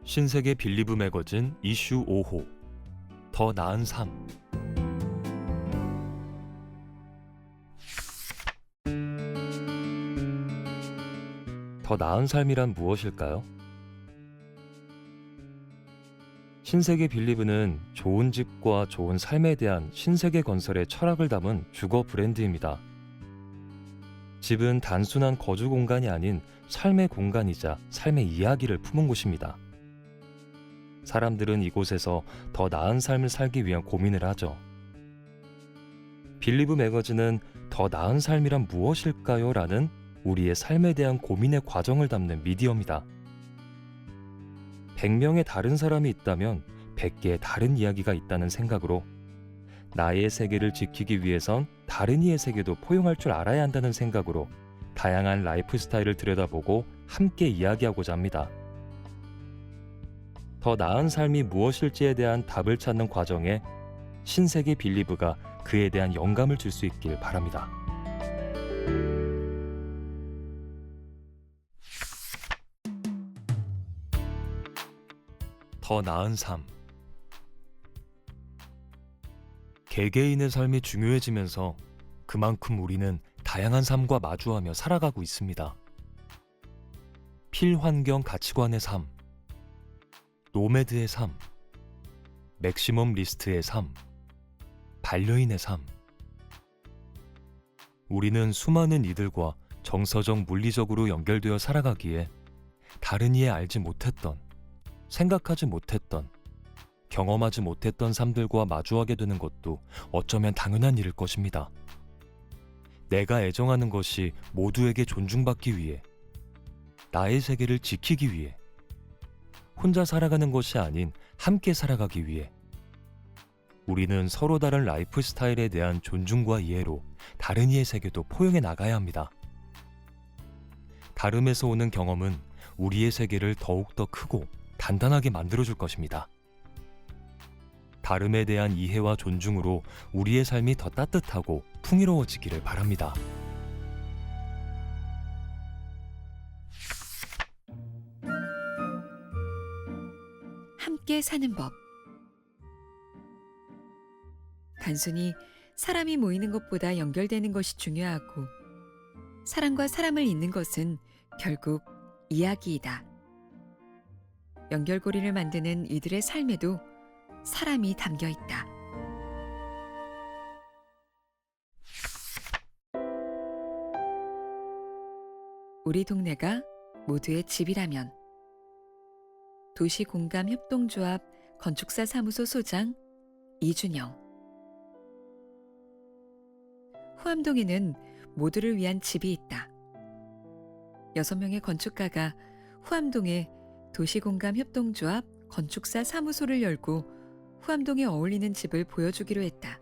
신세계 빌리브 매거진 이슈 5호 더 나은 삶. 더 나은 삶이란 무엇일까요? 신세계 빌리브는 좋은 집과 좋은 삶에 대한 신세계 건설의 철학을 담은 주거 브랜드입니다. 집은 단순한 거주 공간이 아닌 삶의 공간이자 삶의 이야기를 품은 곳입니다. 사람들은 이곳에서 더 나은 삶을 살기 위한 고민을 하죠. 빌리브 매거진은 더 나은 삶이란 무엇일까요? 라는 우리의 삶에 대한 고민의 과정을 담는 미디어입니다. 100명의 다른 사람이 있다면 100개의 다른 이야기가 있다는 생각으로 나의 세계를 지키기 위해선 다른 이의 세계도 포용할 줄 알아야 한다는 생각으로 다양한 라이프 스타일을 들여다보고 함께 이야기하고자 합니다. 더 나은 삶이 무엇일지에 대한 답을 찾는 과정에 신세계 빌리브가 그에 대한 영감을 줄 수 있길 바랍니다. 더 나은 삶. 개개인의 삶이 중요해지면서 그만큼 우리는 다양한 삶과 마주하며 살아가고 있습니다. 필환경 가치관의 삶, 노매드의 삶, 맥시멈 리스트의 삶, 반려인의 삶. 우리는 수많은 이들과 정서적 물리적으로 연결되어 살아가기에 다른 이에 알지 못했던, 생각하지 못했던, 경험하지 못했던 삶들과 마주하게 되는 것도 어쩌면 당연한 일일 것입니다. 내가 애정하는 것이 모두에게 존중받기 위해, 나의 세계를 지키기 위해, 혼자 살아가는 것이 아닌 함께 살아가기 위해 우리는 서로 다른 라이프 스타일에 대한 존중과 이해로 다른 이의 세계도 포용해 나가야 합니다. 다름에서 오는 경험은 우리의 세계를 더욱더 크고 단단하게 만들어줄 것입니다. 다름에 대한 이해와 존중으로 우리의 삶이 더 따뜻하고 풍요로워지기를 바랍니다. 함께 사는 법. 단순히 사람이 모이는 것보다 연결되는 것이 중요하고 사람과 사람을 잇는 것은 결국 이야기이다. 연결고리를 만드는 이들의 삶에도 사람이 담겨 있다. 우리 동네가 모두의 집이라면. 도시공감협동조합 건축사 사무소 소장 이준영. 후암동에는 모두를 위한 집이 있다. 6명의 건축가가 후암동에 도시공감협동조합 건축사 사무소를 열고 후암동에 어울리는 집을 보여주기로 했다.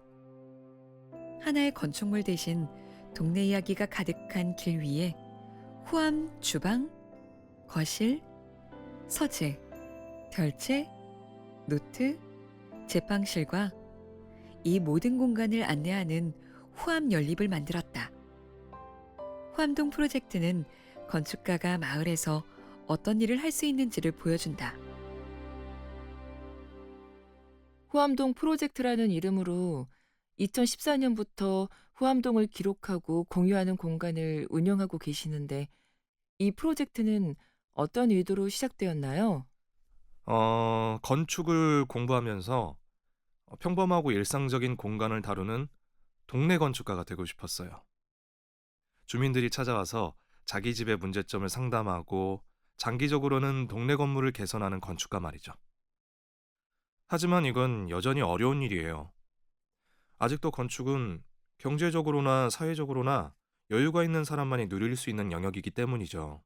하나의 건축물 대신 동네 이야기가 가득한 길 위에 후암 주방, 거실, 서재, 결제, 노트, 제빵실과 이 모든 공간을 안내하는 후암 연립을 만들었다. 후암동 프로젝트는 건축가가 마을에서 어떤 일을 할 수 있는지를 보여준다. 후암동 프로젝트라는 이름으로 2014년부터 후암동을 기록하고 공유하는 공간을 운영하고 계시는데 이 프로젝트는 어떤 의도로 시작되었나요? 건축을 공부하면서 평범하고 일상적인 공간을 다루는 동네 건축가가 되고 싶었어요. 주민들이 찾아와서 자기 집의 문제점을 상담하고 장기적으로는 동네 건물을 개선하는 건축가 말이죠. 하지만 이건 여전히 어려운 일이에요. 아직도 건축은 경제적으로나 사회적으로나 여유가 있는 사람만이 누릴 수 있는 영역이기 때문이죠.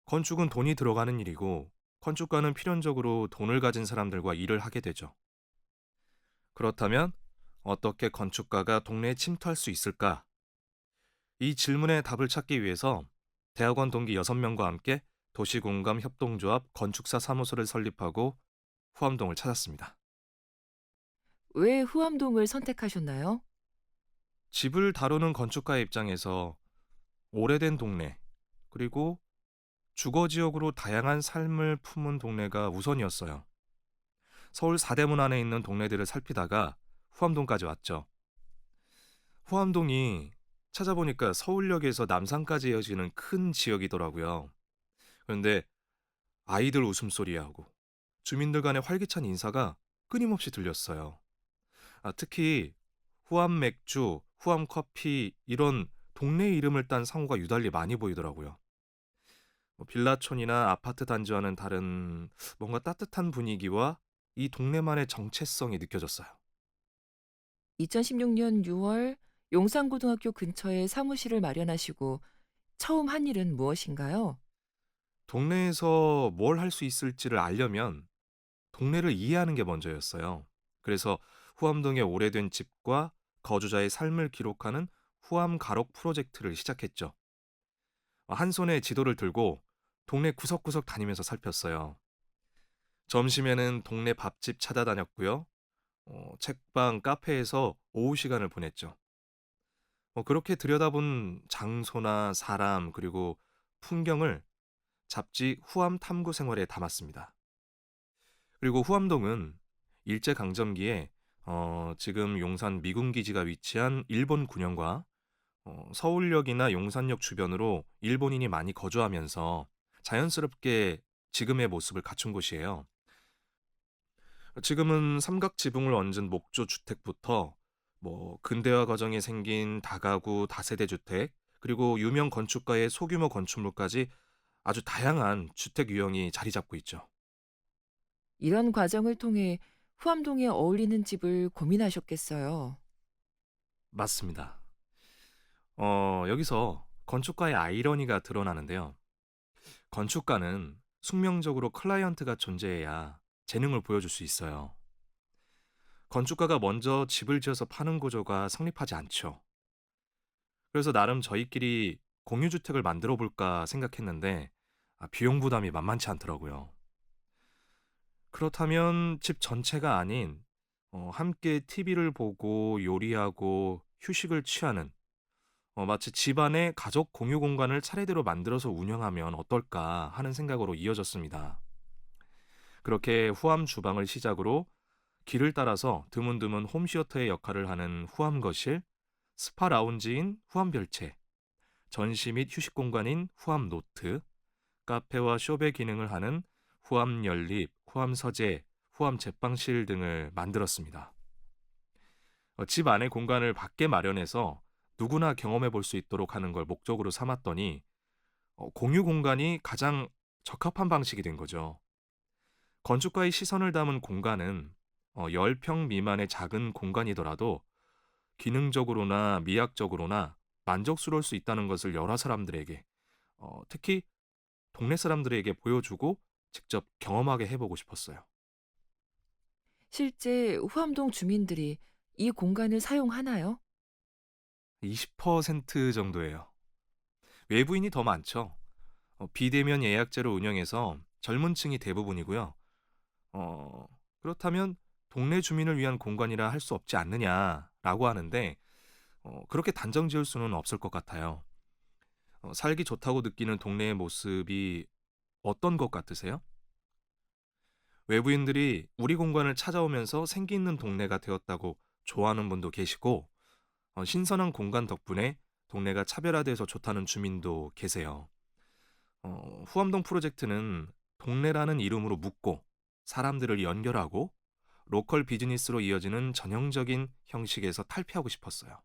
건축은 돈이 들어가는 일이고 건축가는 필연적으로 돈을 가진 사람들과 일을 하게 되죠. 그렇다면 어떻게 건축가가 동네에 침투할 수 있을까? 이 질문에 답을 찾기 위해서 대학원 동기 6명과 함께 도시공감협동조합 건축사 사무소를 설립하고 후암동을 찾았습니다. 왜 후암동을 선택하셨나요? 집을 다루는 건축가의 입장에서 오래된 동네, 그리고 주거 지역으로 다양한 삶을 품은 동네가 우선이었어요. 서울 사대문 안에 있는 동네들을 살피다가 후암동까지 왔죠. 후암동이 찾아보니까 서울역에서 남산까지 이어지는 큰 지역이더라고요. 그런데 아이들 웃음소리하고 주민들 간의 활기찬 인사가 끊임없이 들렸어요. 특히 후암 맥주, 후암 커피 이런 동네 이름을 딴 상호가 유달리 많이 보이더라고요. 빌라촌이나 아파트 단지와는 다른 뭔가 따뜻한 분위기와 이 동네만의 정체성이 느껴졌어요. 2016년 6월 용산고등학교 근처에 사무실을 마련하시고 처음 한 일은 무엇인가요? 동네에서 뭘 할 수 있을지를 알려면 동네를 이해하는 게 먼저였어요. 그래서 후암동의 오래된 집과 거주자의 삶을 기록하는 후암 가록 프로젝트를 시작했죠. 한 손에 지도를 들고 동네 구석구석 다니면서 살폈어요. 점심에는 동네 밥집 찾아다녔고요. 책방, 카페에서 오후 시간을 보냈죠. 그렇게 들여다본 장소나 사람 그리고 풍경을 잡지 후암 탐구 생활에 담았습니다. 그리고 후암동은 일제강점기에 지금 용산 미군기지가 위치한 일본 군영과 서울역이나 용산역 주변으로 일본인이 많이 거주하면서 자연스럽게 지금의 모습을 갖춘 곳이에요. 지금은 삼각 지붕을 얹은 목조 주택부터 근대화 과정에 생긴 다가구 다세대 주택 그리고 유명 건축가의 소규모 건축물까지 아주 다양한 주택 유형이 자리 잡고 있죠. 이런 과정을 통해 후암동에 어울리는 집을 고민하셨겠어요. 맞습니다. 여기서 건축가의 아이러니가 드러나는데요. 건축가는 숙명적으로 클라이언트가 존재해야 재능을 보여줄 수 있어요. 건축가가 먼저 집을 지어서 파는 구조가 성립하지 않죠. 그래서 나름 저희끼리 공유주택을 만들어 볼까 생각했는데 비용 부담이 만만치 않더라고요. 그렇다면 집 전체가 아닌 함께 TV를 보고 요리하고 휴식을 취하는 마치 집안의 가족 공유 공간을 차례대로 만들어서 운영하면 어떨까 하는 생각으로 이어졌습니다. 그렇게 후암 주방을 시작으로 길을 따라서 드문드문 홈시어터의 역할을 하는 후암 거실, 스파 라운지인 후암 별채, 전시 및 휴식 공간인 후암 노트, 카페와 숍의 기능을 하는 후암 연립, 후암 서재, 후암 제빵실 등을 만들었습니다. 집 안의 공간을 밖에 마련해서 누구나 경험해 볼 수 있도록 하는 걸 목적으로 삼았더니 공유 공간이 가장 적합한 방식이 된 거죠. 건축가의 시선을 담은 공간은 10평 미만의 작은 공간이더라도 기능적으로나 미학적으로나 만족스러울 수 있다는 것을 여러 사람들에게, 특히 동네 사람들에게 보여주고 직접 경험하게 해보고 싶었어요. 실제 후암동 주민들이 이 공간을 사용하나요? 20% 정도예요. 외부인이 더 많죠. 비대면 예약제로 운영해서 젊은 층이 대부분이고요. 그렇다면 동네 주민을 위한 공간이라 할 수 없지 않느냐라고 하는데 그렇게 단정 지을 수는 없을 것 같아요. 살기 좋다고 느끼는 동네의 모습이 어떤 것 같으세요? 외부인들이 우리 공간을 찾아오면서 생기 있는 동네가 되었다고 좋아하는 분도 계시고 신선한 공간 덕분에 동네가 차별화돼서 좋다는 주민도 계세요. 후암동 프로젝트는 동네라는 이름으로 묶고 사람들을 연결하고 로컬 비즈니스로 이어지는 전형적인 형식에서 탈피하고 싶었어요.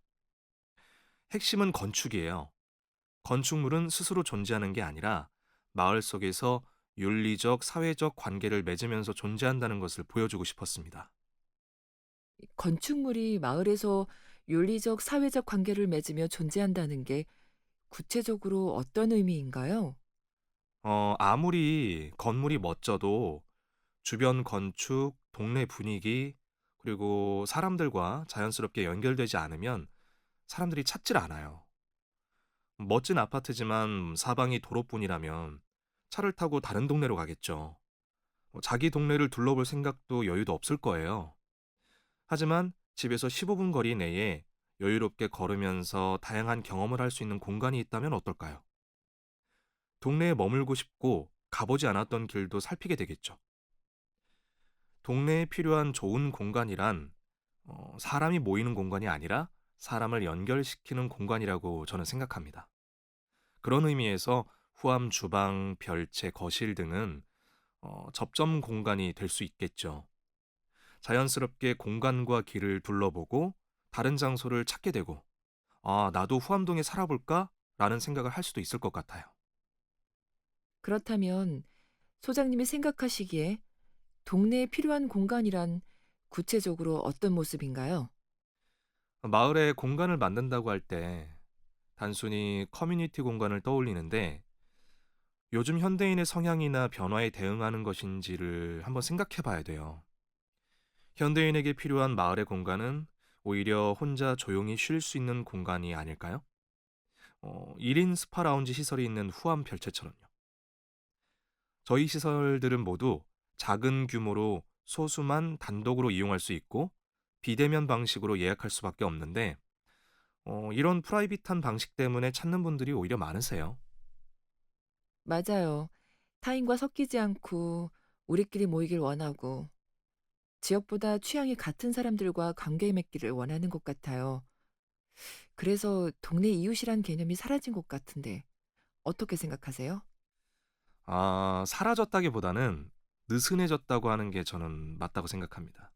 핵심은 건축이에요. 건축물은 스스로 존재하는 게 아니라 마을 속에서 윤리적, 사회적 관계를 맺으면서 존재한다는 것을 보여주고 싶었습니다. 건축물이 마을에서 윤리적, 사회적 관계를 맺으며 존재한다는 게 구체적으로 어떤 의미인가요? 아무리 건물이 멋져도 주변 건축, 동네 분위기, 그리고 사람들과 자연스럽게 연결되지 않으면 사람들이 찾질 않아요. 멋진 아파트지만 사방이 도로뿐이라면 차를 타고 다른 동네로 가겠죠. 자기 동네를 둘러볼 생각도 여유도 없을 거예요. 하지만 집에서 15분 거리 내에 여유롭게 걸으면서 다양한 경험을 할 수 있는 공간이 있다면 어떨까요? 동네에 머물고 싶고 가보지 않았던 길도 살피게 되겠죠. 동네에 필요한 좋은 공간이란 사람이 모이는 공간이 아니라 사람을 연결시키는 공간이라고 저는 생각합니다. 그런 의미에서 후암 주방, 별채, 거실 등은 접점 공간이 될 수 있겠죠. 자연스럽게 공간과 길을 둘러보고 다른 장소를 찾게 되고, 아, 나도 후암동에 살아볼까? 라는 생각을 할 수도 있을 것 같아요. 그렇다면 소장님이 생각하시기에 동네에 필요한 공간이란 구체적으로 어떤 모습인가요? 마을에 공간을 만든다고 할 때 단순히 커뮤니티 공간을 떠올리는데 요즘 현대인의 성향이나 변화에 대응하는 것인지를 한번 생각해 봐야 돼요. 현대인에게 필요한 마을의 공간은 오히려 혼자 조용히 쉴 수 있는 공간이 아닐까요? 1인 스파 라운지 시설이 있는 후암 별채처럼요. 저희 시설들은 모두 작은 규모로 소수만 단독으로 이용할 수 있고 비대면 방식으로 예약할 수밖에 없는데 이런 프라이빗한 방식 때문에 찾는 분들이 오히려 많으세요. 맞아요. 타인과 섞이지 않고 우리끼리 모이길 원하고 지역보다 취향이 같은 사람들과 관계 맺기를 원하는 것 같아요. 그래서 동네 이웃이란 개념이 사라진 것 같은데 어떻게 생각하세요? 아, 사라졌다기보다는 느슨해졌다고 하는 게 저는 맞다고 생각합니다.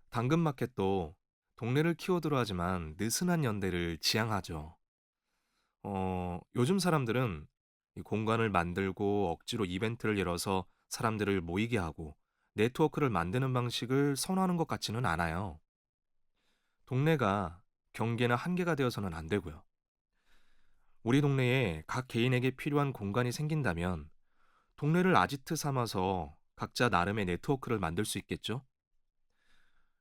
당근마켓도 동네를 키워드로 하지만 느슨한 연대를 지향하죠. 요즘 사람들은 이 공간을 만들고 억지로 이벤트를 열어서 사람들을 모이게 하고 네트워크를 만드는 방식을 선호하는 것 같지는 않아요. 동네가 경계나 한계가 되어서는 안 되고요. 우리 동네에 각 개인에게 필요한 공간이 생긴다면 동네를 아지트 삼아서 각자 나름의 네트워크를 만들 수 있겠죠?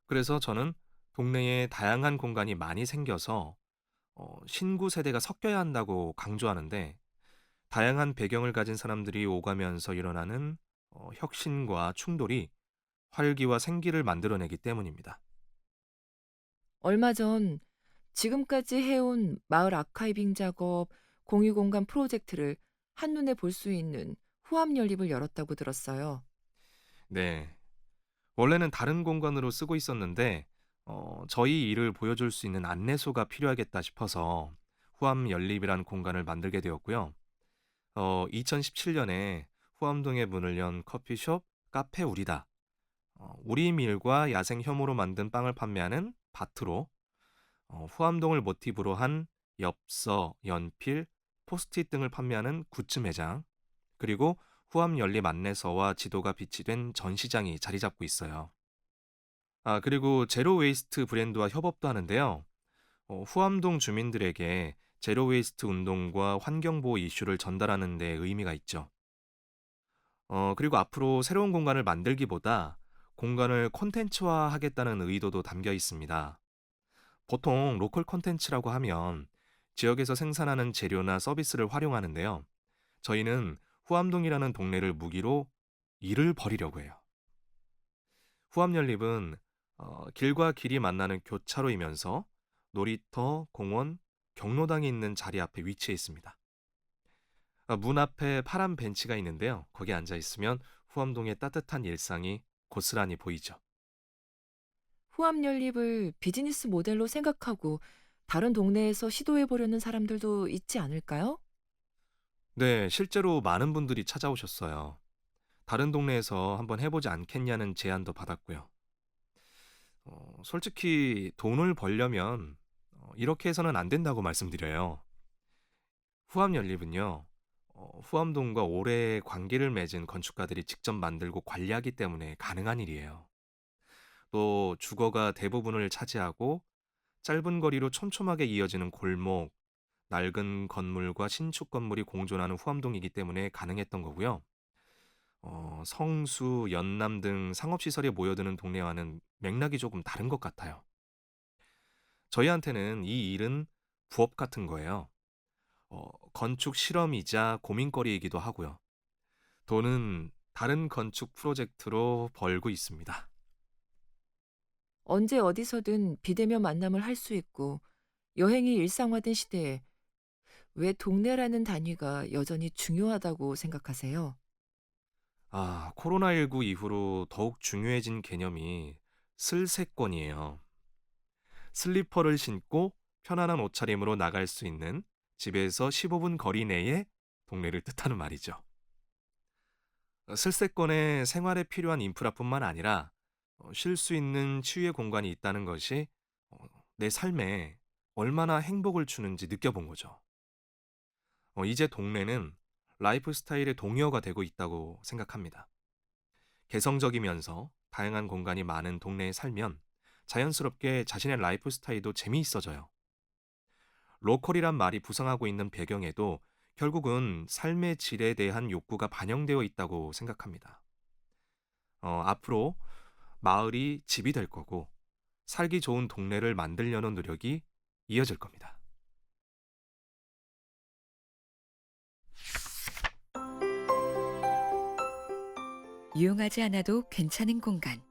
그래서 저는 동네에 다양한 공간이 많이 생겨서 신구 세대가 섞여야 한다고 강조하는데 다양한 배경을 가진 사람들이 오가면서 일어나는 혁신과 충돌이 활기와 생기를 만들어내기 때문입니다. 얼마 전 지금까지 해온 마을 아카이빙 작업, 공유 공간 프로젝트를 한눈에 볼 수 있는 후암 연립을 열었다고 들었어요. 네. 원래는 다른 공간으로 쓰고 있었는데 저희 일을 보여줄 수 있는 안내소가 필요하겠다 싶어서 후암 연립이라는 공간을 만들게 되었고요. 2017년에 후암동에 문을 연 커피숍 카페 우리다. 우리 밀과 야생 혐오로 만든 빵을 판매하는 바트로 후암동을 모티브로 한 엽서, 연필, 포스트잇 등을 판매하는 굿즈 매장, 그리고 후암 연립 안내서와 지도가 비치된 전시장이 자리 잡고 있어요. 아, 그리고 제로 웨이스트 브랜드와 협업도 하는데요. 후암동 주민들에게 제로 웨이스트 운동과 환경보호 이슈를 전달하는 데 의미가 있죠. 그리고 앞으로 새로운 공간을 만들기보다 공간을 콘텐츠화 하겠다는 의도도 담겨 있습니다. 보통 로컬 콘텐츠라고 하면 지역에서 생산하는 재료나 서비스를 활용하는데요. 저희는 후암동이라는 동네를 무기로 일을 벌이려고 해요. 후암연립은 길과 길이 만나는 교차로이면서 놀이터, 공원, 경로당이 있는 자리 앞에 위치해 있습니다. 문 앞에 파란 벤치가 있는데요. 거기에 앉아 있으면 후암동의 따뜻한 일상이 고스란히 보이죠. 후암 연립을 비즈니스 모델로 생각하고 다른 동네에서 시도해 보려는 사람들도 있지 않을까요? 네, 실제로 많은 분들이 찾아오셨어요. 다른 동네에서 한번 해보지 않겠냐는 제안도 받았고요. 솔직히 돈을 벌려면 이렇게 해서는 안 된다고 말씀드려요. 후암연립은요, 후암동과 오래 관계를 맺은 건축가들이 직접 만들고 관리하기 때문에 가능한 일이에요. 또 주거가 대부분을 차지하고 짧은 거리로 촘촘하게 이어지는 골목, 낡은 건물과 신축 건물이 공존하는 후암동이기 때문에 가능했던 거고요. 성수, 연남 등 상업시설이 모여드는 동네와는 맥락이 조금 다른 것 같아요. 저희한테는 이 일은 부업 같은 거예요. 건축 실험이자 고민거리이기도 하고요. 돈은 다른 건축 프로젝트로 벌고 있습니다. 언제 어디서든 비대면 만남을 할 수 있고 여행이 일상화된 시대에 왜 동네라는 단위가 여전히 중요하다고 생각하세요? 코로나19 이후로 더욱 중요해진 개념이 슬세권이에요. 슬리퍼를 신고 편안한 옷차림으로 나갈 수 있는 집에서 15분 거리 내의 동네를 뜻하는 말이죠. 슬세권에 생활에 필요한 인프라뿐만 아니라 쉴 수 있는 치유의 공간이 있다는 것이 어, 내 삶에 얼마나 행복을 주는지 느껴본 거죠. 이제 동네는 라이프 스타일의 동요가 되고 있다고 생각합니다. 개성적이면서 다양한 공간이 많은 동네에 살면 자연스럽게 자신의 라이프 스타일도 재미있어져요. 로컬이란 말이 부상하고 있는 배경에도 결국은 삶의 질에 대한 욕구가 반영되어 있다고 생각합니다. 앞으로 마을이 집이 될 거고 살기 좋은 동네를 만들려는 노력이 이어질 겁니다. 유용하지 않아도 괜찮은 공간.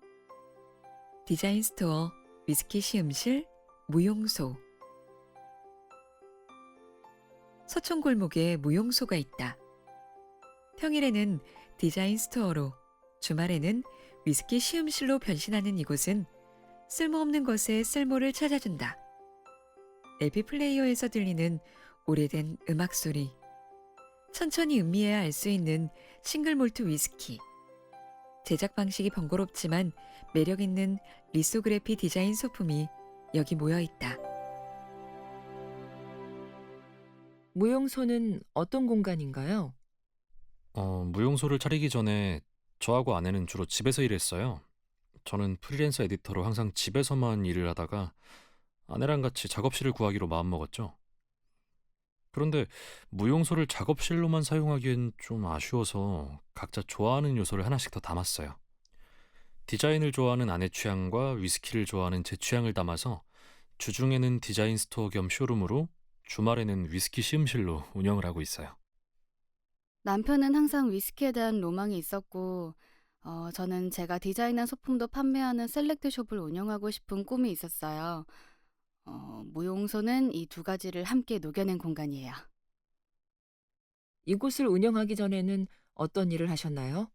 디자인 스토어, 위스키 시음실, 무용소. 서촌 골목에 무용소가 있다. 평일에는 디자인 스토어로, 주말에는 위스키 시음실로 변신하는 이곳은 쓸모없는 것에 쓸모를 찾아준다. LP 플레이어에서 들리는 오래된 음악 소리. 천천히 음미해야 알 수 있는 싱글 몰트 위스키. 제작 방식이 번거롭지만 매력 있는 리소그래피 디자인 소품이 여기 모여 있다. 무용소는 어떤 공간인가요? 무용소를 차리기 전에 저하고 아내는 주로 집에서 일했어요. 저는 프리랜서 에디터로 항상 집에서만 일을 하다가 아내랑 같이 작업실을 구하기로 마음먹었죠. 그런데 무용소를 작업실로만 사용하기엔 좀 아쉬워서 각자 좋아하는 요소를 하나씩 더 담았어요. 디자인을 좋아하는 아내 취향과 위스키를 좋아하는 제 취향을 담아서 주중에는 디자인 스토어 겸 쇼룸으로, 주말에는 위스키 시음실로 운영을 하고 있어요. 남편은 항상 위스키에 대한 로망이 있었고, 저는 제가 디자인한 소품도 판매하는 셀렉트 숍을 운영하고 싶은 꿈이 있었어요. 무용소는 이 두 가지를 함께 녹여낸 공간이에요. 이곳을 운영하기 전에는 어떤 일을 하셨나요?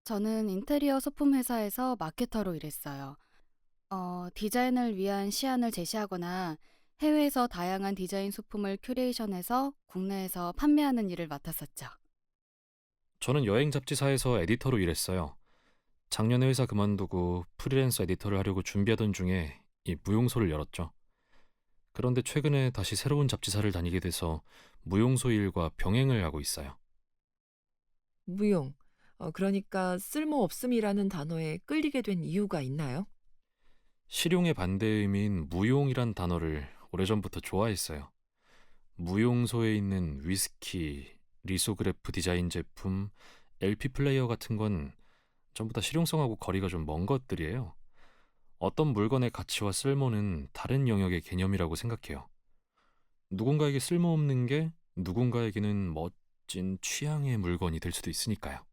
저는 인테리어 소품 회사에서 마케터로 일했어요. 디자인을 위한 시안을 제시하거나 해외에서 다양한 디자인 소품을 큐레이션해서 국내에서 판매하는 일을 맡았었죠. 저는 여행 잡지사에서 에디터로 일했어요. 작년에 회사 그만두고 프리랜서 에디터를 하려고 준비하던 중에 이 무용소를 열었죠. 그런데 최근에 다시 새로운 잡지사를 다니게 돼서 무용소 일과 병행을 하고 있어요. 무용. 그러니까 쓸모없음이라는 단어에 끌리게 된 이유가 있나요? 실용의 반대 의미인 무용이란 단어를 오래전부터 좋아했어요. 무용소에 있는 위스키, 리소그래프 디자인 제품, LP 플레이어 같은 건 전부 다 실용성하고 거리가 좀 먼 것들이에요. 어떤 물건의 가치와 쓸모는 다른 영역의 개념이라고 생각해요. 누군가에게 쓸모없는 게 누군가에게는 멋진 취향의 물건이 될 수도 있으니까요.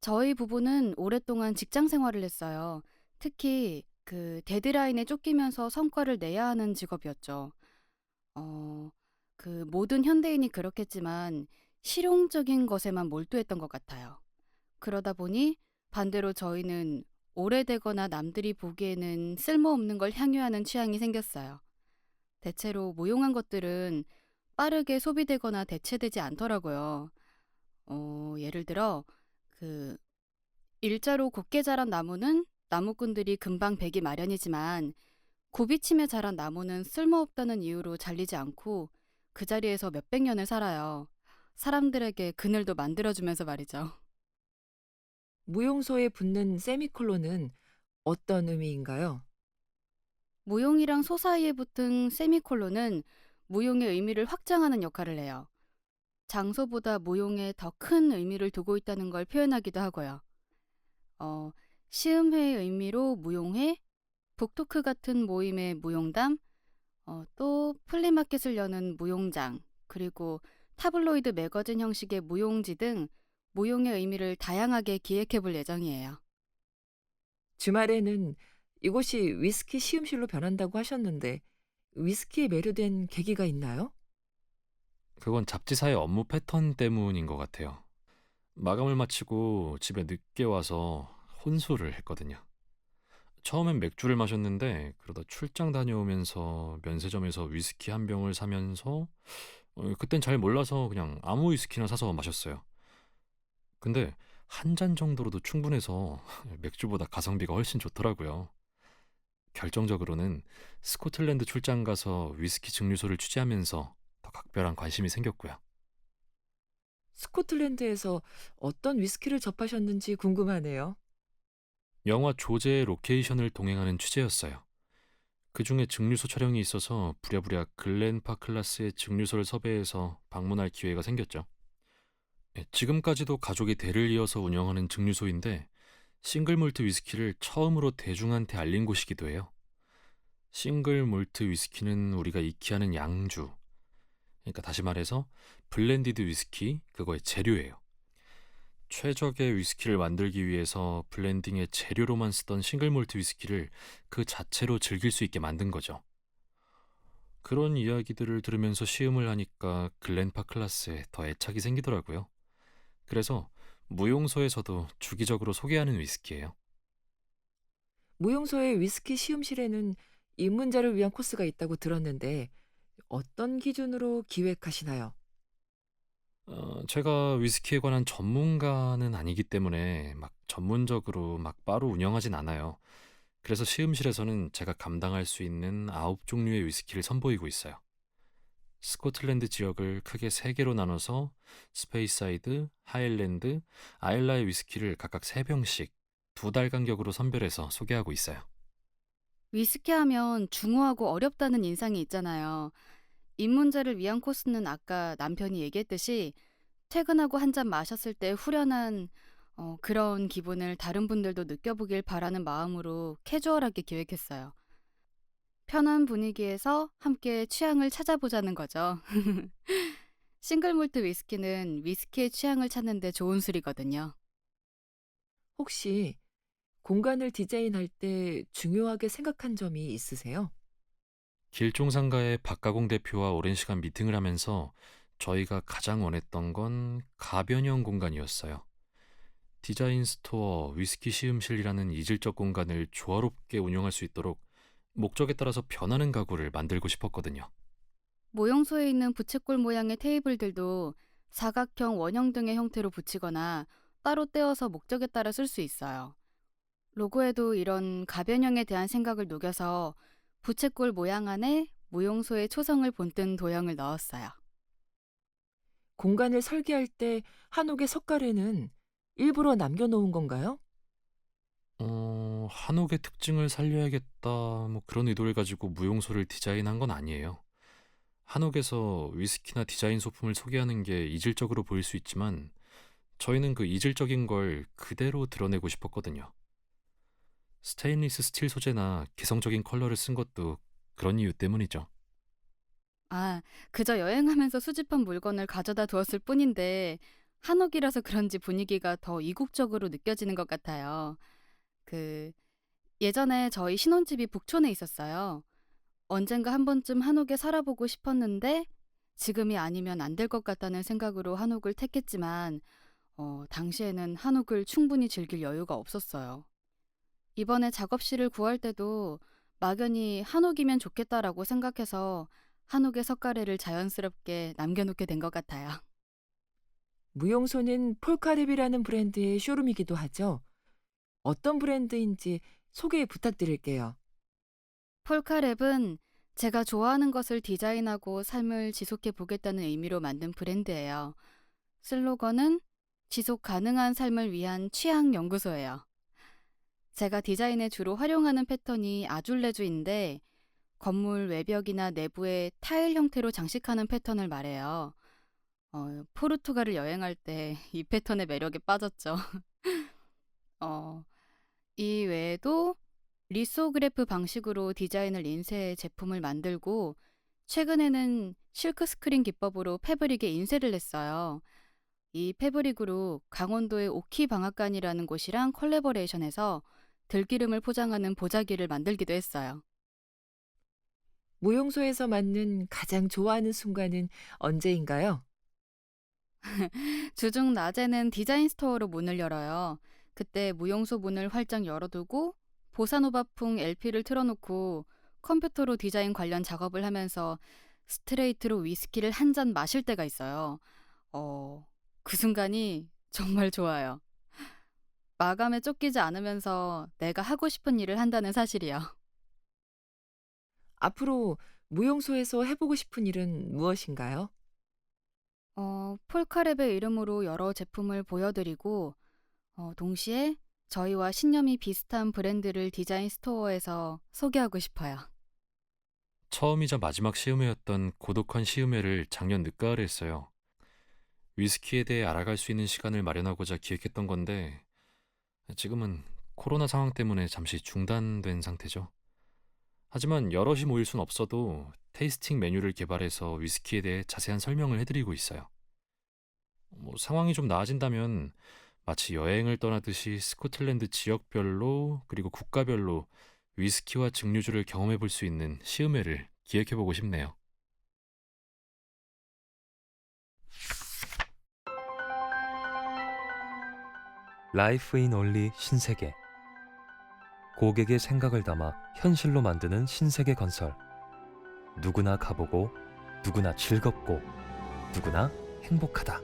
저희 부부는 오랫동안 직장 생활을 했어요. 특히 그 데드라인에 쫓기면서 성과를 내야 하는 직업이었죠. 그 모든 현대인이 그렇겠지만 실용적인 것에만 몰두했던 것 같아요. 그러다 보니 반대로 저희는 오래되거나 남들이 보기에는 쓸모없는 걸 향유하는 취향이 생겼어요. 대체로 무용한 것들은 빠르게 소비되거나 대체되지 않더라고요. 예를 들어 그 일자로 곱게 자란 나무는 나무꾼들이 금방 베기 마련이지만 굽이침에 자란 나무는 쓸모없다는 이유로 잘리지 않고 그 자리에서 몇백 년을 살아요. 사람들에게 그늘도 만들어주면서 말이죠. 무용소에 붙는 세미콜론은 어떤 의미인가요? 무용이랑 소 사이에 붙은 세미콜론은 무용의 의미를 확장하는 역할을 해요. 장소보다 무용에 더 큰 의미를 두고 있다는 걸 표현하기도 하고요. 시음회의 의미로 무용회, 북토크 같은 모임의 무용담, 또 플리마켓을 여는 무용장, 그리고 타블로이드 매거진 형식의 무용지 등 무용의 의미를 다양하게 기획해 볼 예정이에요. 주말에는 이곳이 위스키 시음실로 변한다고 하셨는데 위스키에 매료된 계기가 있나요? 그건 잡지사의 업무 패턴 때문인 것 같아요. 마감을 마치고 집에 늦게 와서 혼술을 했거든요. 처음엔 맥주를 마셨는데 그러다 출장 다녀오면서 면세점에서 위스키 한 병을 사면서 그땐 잘 몰라서 그냥 아무 위스키나 사서 마셨어요. 근데 한 잔 정도로도 충분해서 맥주보다 가성비가 훨씬 좋더라고요. 결정적으로는 스코틀랜드 출장 가서 위스키 증류소를 취재하면서 더 각별한 관심이 생겼고요. 스코틀랜드에서 어떤 위스키를 접하셨는지 궁금하네요. 영화 조제의 로케이션을 동행하는 취재였어요. 그중에 증류소 촬영이 있어서 부랴부랴 글렌파클라스의 증류소를 섭외해서 방문할 기회가 생겼죠. 지금까지도 가족이 대를 이어서 운영하는 증류소인데 싱글 몰트 위스키를 처음으로 대중한테 알린 곳이기도 해요. 싱글 몰트 위스키는 우리가 익히 아는 양주, 그러니까 다시 말해서 블렌디드 위스키, 그거의 재료예요. 최적의 위스키를 만들기 위해서 블렌딩의 재료로만 쓰던 싱글 몰트 위스키를 그 자체로 즐길 수 있게 만든 거죠. 그런 이야기들을 들으면서 시음을 하니까 글렌파클라스에 더 애착이 생기더라고요. 그래서 무용소에서도 주기적으로 소개하는 위스키예요. 무용소의 위스키 시음실에는 입문자를 위한 코스가 있다고 들었는데 어떤 기준으로 기획하시나요? 제가 위스키에 관한 전문가는 아니기 때문에 막 전문적으로 막 바로 운영하진 않아요. 그래서 시음실에서는 제가 감당할 수 있는 9종류의 위스키를 선보이고 있어요. 스코틀랜드 지역을 크게 3개로 나눠서 스페이사이드, 하일랜드, 아일라의 위스키를 각각 3병씩 2달 간격으로 선별해서 소개하고 있어요. 위스키 하면 중후하고 어렵다는 인상이 있잖아요. 입문자를 위한 코스는 아까 남편이 얘기했듯이 퇴근하고 한 잔 마셨을 때 후련한 그런 기분을 다른 분들도 느껴보길 바라는 마음으로 캐주얼하게 기획했어요. 편한 분위기에서 함께 취향을 찾아보자는 거죠. 싱글 몰트 위스키는 위스키의 취향을 찾는 데 좋은 술이거든요. 혹시 공간을 디자인할 때 중요하게 생각한 점이 있으세요? 길종상가의 박가공 대표와 오랜 시간 미팅을 하면서 저희가 가장 원했던 건 가변형 공간이었어요. 디자인 스토어, 위스키 시음실이라는 이질적 공간을 조화롭게 운영할 수 있도록 목적에 따라서 변하는 가구를 만들고 싶었거든요. 모형소에 있는 부채꼴 모양의 테이블들도 사각형, 원형 등의 형태로 붙이거나 따로 떼어서 목적에 따라 쓸 수 있어요. 로고에도 이런 가변형에 대한 생각을 녹여서 부채꼴 모양 안에 무용소의 초성을 본뜬 도형을 넣었어요. 공간을 설계할 때 한옥의 석가래는 일부러 남겨놓은 건가요? 한옥의 특징을 살려야겠다, 뭐 그런 의도를 가지고 무용소를 디자인한 건 아니에요. 한옥에서 위스키나 디자인 소품을 소개하는 게 이질적으로 보일 수 있지만 저희는 그 이질적인 걸 그대로 드러내고 싶었거든요. 스테인리스 스틸 소재나 개성적인 컬러를 쓴 것도 그런 이유 때문이죠. 아, 그저 여행하면서 수집한 물건을 가져다 두었을 뿐인데 한옥이라서 그런지 분위기가 더 이국적으로 느껴지는 것 같아요. 그 예전에 저희 신혼집이 북촌에 있었어요. 언젠가 한 번쯤 한옥에 살아보고 싶었는데 지금이 아니면 안 될 것 같다는 생각으로 한옥을 택했지만 당시에는 한옥을 충분히 즐길 여유가 없었어요. 이번에 작업실을 구할 때도 막연히 한옥이면 좋겠다라고 생각해서 한옥의 석가래를 자연스럽게 남겨놓게 된 것 같아요. 무용소는 폴카랩이라는 브랜드의 쇼룸이기도 하죠. 어떤 브랜드인지 소개 부탁드릴게요. 폴카랩은 제가 좋아하는 것을 디자인하고 삶을 지속해 보겠다는 의미로 만든 브랜드예요. 슬로건은 지속 가능한 삶을 위한 취향 연구소예요. 제가 디자인에 주로 활용하는 패턴이 아줄레주인데 건물 외벽이나 내부에 타일 형태로 장식하는 패턴을 말해요. 포르투갈을 여행할 때 이 패턴의 매력에 빠졌죠. 어, 이 외에도 리소그래프 방식으로 디자인을 인쇄해 제품을 만들고 최근에는 실크스크린 기법으로 패브릭에 인쇄를 했어요. 이 패브릭으로 강원도의 오키 방앗간이라는 곳이랑 콜래버레이션해서 들기름을 포장하는 보자기를 만들기도 했어요. 무용소에서 맞는 가장 좋아하는 순간은 언제인가요? 주중 낮에는 디자인 스토어로 문을 열어요. 그때 무용소 문을 활짝 열어두고 보사노바풍 LP를 틀어놓고 컴퓨터로 디자인 관련 작업을 하면서 스트레이트로 위스키를 한 잔 마실 때가 있어요. 그 순간이 정말 좋아요. 마감에 쫓기지 않으면서 내가 하고 싶은 일을 한다는 사실이요. 앞으로 무용소에서 해보고 싶은 일은 무엇인가요? 폴카랩의 이름으로 여러 제품을 보여드리고 동시에 저희와 신념이 비슷한 브랜드를 디자인 스토어에서 소개하고 싶어요. 처음이자 마지막 시음회였던 고독한 시음회를 작년 늦가을에 했어요. 위스키에 대해 알아갈 수 있는 시간을 마련하고자 기획했던 건데 지금은 코로나 상황 때문에 잠시 중단된 상태죠. 하지만 여럿이 모일 순 없어도 테이스팅 메뉴를 개발해서 위스키에 대해 자세한 설명을 해드리고 있어요. 상황이 좀 나아진다면 마치 여행을 떠나듯이 스코틀랜드 지역별로 그리고 국가별로 위스키와 증류주를 경험해 볼 수 있는 시음회를 기획해 보고 싶네요. 라이프 인 올리 신세계. 고객의 생각을 담아 현실로 만드는 신세계 건설. 누구나 가보고 누구나 즐겁고 누구나 행복하다.